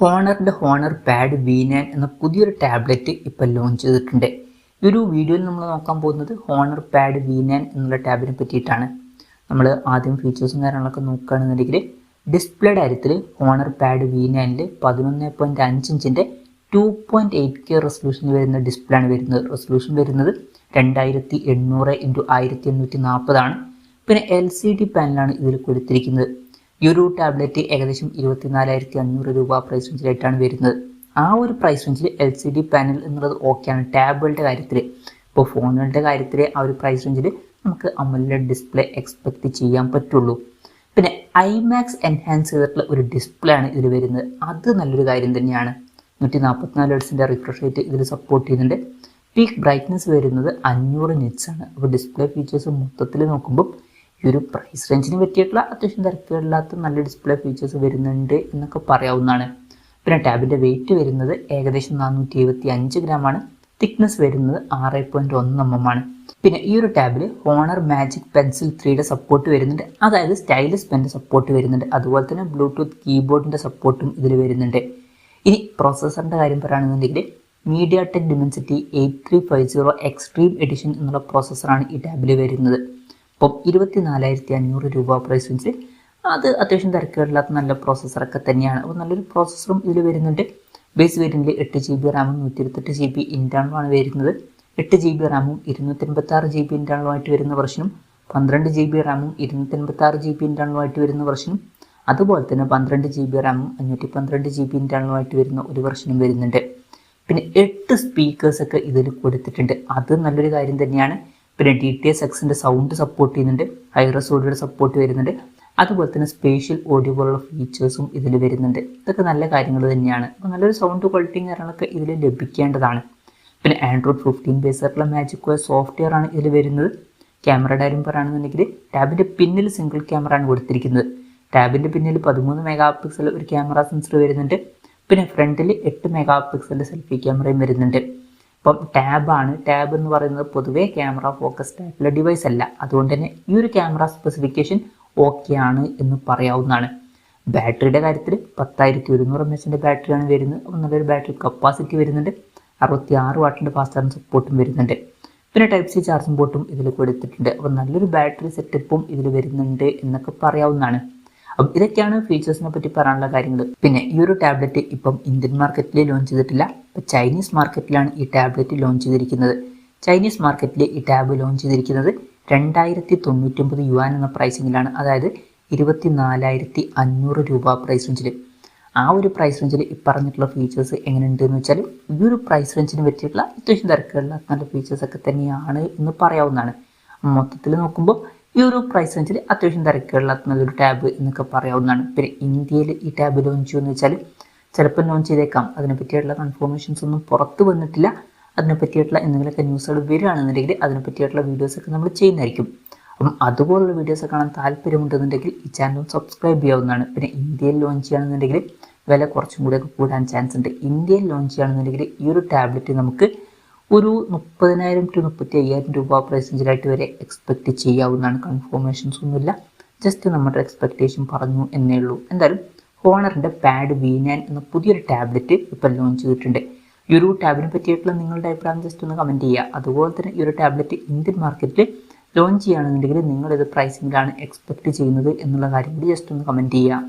ഹോണറിൻ്റെ honour pad V9 എന്ന പുതിയൊരു tablet ഇപ്പോൾ ലോഞ്ച് ചെയ്തിട്ടുണ്ട്. ഈ ഒരു വീഡിയോയിൽ നമ്മൾ നോക്കാൻ പോകുന്നത് ഹോണർ പാഡ് V9 എന്നുള്ള ടാബിനെ പറ്റിയിട്ടാണ്. നമ്മൾ ആദ്യം ഫീച്ചേഴ്സും കാര്യങ്ങളൊക്കെ നോക്കുകയാണെന്നുണ്ടെങ്കിൽ ഡിസ്പ്ലേയുടെ കാര്യത്തിൽ ഹോണർ പാഡ് V9ൽ 11.5 ഇഞ്ചിൻ്റെ 2.8K റെസൊല്യൂഷനിൽ വരുന്ന ഡിസ്പ്ലേ ആണ് വരുന്നത്. റെസൊല്യൂഷൻ വരുന്നത് 2800x1840 ആണ്. പിന്നെ LCD പാനലാണ് ഇതിൽ കൊടുത്തിരിക്കുന്നത്. ഈ ഒരു ടാബ്ലറ്റ് ഏകദേശം 24,500 രൂപ പ്രൈസ് റേഞ്ചിലായിട്ടാണ് വരുന്നത്. ആ ഒരു പ്രൈസ് റേഞ്ചിൽ LCD പാനൽ എന്നുള്ളത് ഓക്കെയാണ്. ടാബുകളുടെ കാര്യത്തിൽ, ഇപ്പോൾ ഫോണുകളുടെ കാര്യത്തിൽ ആ ഒരു പ്രൈസ് റേഞ്ചിൽ നമുക്ക് AMOLED ഡിസ്പ്ലേ എക്സ്പെക്ട് ചെയ്യാൻ പറ്റുള്ളൂ. പിന്നെ IMAX എൻഹാൻസ് ചെയ്തിട്ടുള്ള ഒരു ഡിസ്പ്ലേ ആണ് ഇതിൽ വരുന്നത്. അത് നല്ലൊരു കാര്യം തന്നെയാണ്. 144 ഹെർട്സിൻ്റെ റിഫ്രഷ് റേറ്റ് ഇതിൽ സപ്പോർട്ട് ചെയ്യുന്നുണ്ട്. പീക്ക് ബ്രൈറ്റ്നസ് വരുന്നത് 500 nits ആണ്. അപ്പോൾ ഡിസ്പ്ലേ ഫീച്ചേഴ്സ് മൊത്തത്തിൽ നോക്കുമ്പോൾ ഈ ഒരു പ്രൈസ് റേഞ്ചിന് പറ്റിയിട്ടുള്ള അത്യാവശ്യം തിരക്കില്ലാത്ത നല്ല ഡിസ്പ്ലേ ഫീച്ചേഴ്സ് വരുന്നുണ്ട് എന്നൊക്കെ പറയാവുന്നതാണ്. പിന്നെ ടാബിൻ്റെ വെയിറ്റ് വരുന്നത് ഏകദേശം 475 ഗ്രാമാണ്. തിക്നെസ് വരുന്നത് 6.1 mm ആണ്. പിന്നെ ഈ ഒരു ടാബിൽ ഹോണർ മാജിക് പെൻസിൽ 3യുടെ സപ്പോർട്ട് വരുന്നുണ്ട്. അതായത് സ്റ്റൈലസ് പെൻ്റെ സപ്പോർട്ട് വരുന്നുണ്ട്. അതുപോലെ തന്നെ ബ്ലൂടൂത്ത് കീബോർഡിൻ്റെ സപ്പോർട്ടും ഇതിൽ വരുന്നുണ്ട്. ഇനി പ്രോസസ്സറിൻ്റെ കാര്യം പറയുകയാണെന്നുണ്ടെങ്കിൽ MediaTek Dimensity 8350 എക്സ്ട്രീം എഡിഷൻ എന്നുള്ള പ്രോസസ്സറാണ് ഈ ടാബിൽ വരുന്നത്. അപ്പം 24,500 രൂപ പ്രൈസ് റേഞ്ചിൽ അത് അത്യാവശ്യം തിരക്കേടില്ലാത്ത നല്ല പ്രോസസ്സറൊക്കെ തന്നെയാണ്. അപ്പോൾ നല്ലൊരു പ്രോസസ്സറും ഇതിൽ വരുന്നുണ്ട്. ബേസ് വേരിയൻറ്റിൽ 8GB റാമും 128GB ഇൻറ്റേർണലുമാണ് വരുന്നത്. 8GB റാമും 256GB ഇൻറ്റേർണലുമായിട്ട് വരുന്ന വെർഷനും 12GB റാമും 256GB ഇൻറ്റേർണലുമായിട്ട് വരുന്ന വെർഷനും അതുപോലെ തന്നെ 12GB റാമും 512GB ഇൻറ്റേർണലുമായിട്ട് വരുന്ന ഒരു വെർഷനും വരുന്നുണ്ട്. പിന്നെ 8 സ്പീക്കേഴ്സൊക്കെ ഇതിൽ കൊടുത്തിട്ടുണ്ട്. അത് നല്ലൊരു കാര്യം തന്നെയാണ്. പിന്നെ DTS-Xൻ്റെ സൗണ്ട് സപ്പോർട്ട് ചെയ്യുന്നുണ്ട്. ഹൈറസ് ഓഡിയോയുടെ സപ്പോർട്ട് വരുന്നുണ്ട്. അതുപോലെ തന്നെ സ്പേഷ്യൽ ഓഡിയോ പോലുള്ള ഫീച്ചേഴ്സും ഇതിൽ വരുന്നുണ്ട്. ഇതൊക്കെ നല്ല കാര്യങ്ങൾ തന്നെയാണ്. അപ്പോൾ നല്ലൊരു സൗണ്ട് ക്വാളിറ്റിയും കാര്യങ്ങളൊക്കെ ഇതിൽ ലഭിക്കേണ്ടതാണ്. പിന്നെ Android 15 ബേസ് ആയിട്ടുള്ള MagicOS സോഫ്റ്റ്വെയർ ആണ് ഇതിൽ വരുന്നത്. ക്യാമറയുടെ കാര്യം പറയുകയാണെന്നുണ്ടെങ്കിൽ ടാബിൻ്റെ പിന്നിൽ സിംഗിൾ ക്യാമറ ആണ് കൊടുത്തിരിക്കുന്നത്. ടാബിൻ്റെ പിന്നിൽ 13 MP ഒരു ക്യാമറ സെൻസർ വരുന്നുണ്ട്. പിന്നെ ഫ്രണ്ടിൽ 8 MP സെൽഫി ക്യാമറയും വരുന്നുണ്ട്. അപ്പം ടാബ് എന്ന് പറയുന്നത് പൊതുവേ ക്യാമറ ഫോക്കസ്ഡ് ആയിട്ടുള്ള ഡിവൈസ് അല്ല. അതുകൊണ്ട് തന്നെ ഈ ഒരു ക്യാമറ സ്പെസിഫിക്കേഷൻ ഓക്കെ ആണ് എന്ന് പറയാവുന്നതാണ്. ബാറ്ററിയുടെ കാര്യത്തിൽ 10,100 mAh ബാറ്ററിയാണ് വരുന്നത്. അപ്പോൾ നല്ലൊരു ബാറ്ററി കപ്പാസിറ്റി വരുന്നുണ്ട്. 66 വാട്ടിൻ്റെ ഫാസ്റ്റ് ചാർജിങ് സപ്പോർട്ടും വരുന്നുണ്ട്. പിന്നെ Type-C ചാർജിങ് പോർട്ടും ഇതിൽ കൊടുത്തിട്ടുണ്ട്. അപ്പോൾ നല്ലൊരു ബാറ്ററി സെറ്റപ്പും ഇതിൽ വരുന്നുണ്ട് എന്നൊക്കെ പറയാവുന്നതാണ്. അപ്പം ഇതൊക്കെയാണ് ഫീച്ചേഴ്സിനെ പറ്റി പറയാനുള്ള കാര്യങ്ങൾ. പിന്നെ ഈ ഒരു ടാബ്ലറ്റ് ഇപ്പം ഇന്ത്യൻ മാർക്കറ്റിൽ ലോഞ്ച് ചെയ്തിട്ടില്ല. ഇപ്പം ചൈനീസ് മാർക്കറ്റിലാണ് ഈ ടാബ്ലറ്റ് ലോഞ്ച് ചെയ്തിരിക്കുന്നത്. ചൈനീസ് മാർക്കറ്റിൽ ഈ ടാബ് ലോഞ്ച് ചെയ്തിരിക്കുന്നത് 2099 യുവാൻ എന്ന പ്രൈസിങ്ങിലാണ്. അതായത് 24,500 രൂപ പ്രൈസ് റേഞ്ചിൽ. ആ ഒരു പ്രൈസ് റേഞ്ചിൽ ഈ പറഞ്ഞിട്ടുള്ള ഫീച്ചേഴ്സ് എങ്ങനെയുണ്ട് എന്ന് വെച്ചാൽ ഈ ഒരു പ്രൈസ് റേഞ്ചിന് പറ്റിയിട്ടുള്ള അത്യാവശ്യം തിരക്കുള്ള നല്ല ഫീച്ചേഴ്സൊക്കെ തന്നെയാണ് എന്ന് പറയാവുന്നതാണ്. മൊത്തത്തിൽ നോക്കുമ്പോൾ ഈ ഒരു പ്രൈസ് റേഞ്ചിൽ അത്യാവശ്യം തിരക്കുള്ള നല്ലൊരു ടാബ് എന്നൊക്കെ പറയാവുന്നതാണ്. പിന്നെ ഇന്ത്യയിൽ ഈ ടാബ് ലോഞ്ച് ചെയ്യുമെന്ന് വെച്ചാൽ ചിലപ്പോൾ ലോഞ്ച് ചെയ്തേക്കാം. അതിനെപ്പറ്റിയിട്ടുള്ള കൺഫർമേഷൻസ് ഒന്നും പുറത്ത് വന്നിട്ടില്ല. അതിനെപ്പറ്റിയിട്ടുള്ള എന്തെങ്കിലുമൊക്കെ ന്യൂസുകൾ വരികയാണെന്നുണ്ടെങ്കിൽ അതിനെപ്പറ്റിയിട്ടുള്ള വീഡിയോസൊക്കെ നമ്മൾ ചെയ്യുന്നതായിരിക്കും. അപ്പം അതുപോലുള്ള വീഡിയോസ് കാണാൻ താല്പര്യമുണ്ടെന്നുണ്ടെങ്കിൽ ഈ ചാനൽ സബ്സ്ക്രൈബ് ചെയ്യാവുന്നതാണ്. പിന്നെ ഇന്ത്യയിൽ ലോഞ്ച് ചെയ്യുകയാണെന്നുണ്ടെങ്കിൽ വില കുറച്ചും കൂടെയൊക്കെ കൂടാൻ ചാൻസ് ഉണ്ട്. ഇന്ത്യയിൽ ലോഞ്ച് ചെയ്യുകയാണെന്നുണ്ടെങ്കിൽ ഈ ഒരു ടാബ്ലറ്റ് നമുക്ക് ഒരു 30,000 to 35,000 രൂപ പ്രൈസ് റേഞ്ചിലായിട്ട് വരെ എക്സ്പെക്റ്റ് ചെയ്യാവുന്നതാണ്. കൺഫർമേഷൻസ് ഒന്നുമില്ല, ജസ്റ്റ് നമ്മുടെ എക്സ്പെക്റ്റേഷൻ പറഞ്ഞു എന്നേ ഉള്ളൂ. എന്തായാലും ഹോണറിൻ്റെ പാഡ് V9 എന്ന പുതിയൊരു ടാബ്ലറ്റ് ഇപ്പോൾ ലോഞ്ച് ചെയ്തിട്ടുണ്ട്. ഈ ഒരു ടാബിനെ പറ്റിയിട്ടുള്ള നിങ്ങളുടെ അഭിപ്രായം ജസ്റ്റ് ഒന്ന് കമൻറ്റ് ചെയ്യുക. അതുപോലെ തന്നെ ഈ ഒരു ടാബ്ലറ്റ് ഇന്ത്യൻ മാർക്കറ്റിൽ ലോഞ്ച് ചെയ്യുകയാണെന്നുണ്ടെങ്കിൽ നിങ്ങളിത് പ്രൈസിങ്ങിലാണ് എക്സ്പെക്റ്റ് ചെയ്യുന്നത് എന്നുള്ള കാര്യം കൂടി ജസ്റ്റ് ഒന്ന് കമൻറ്റ് ചെയ്യുക.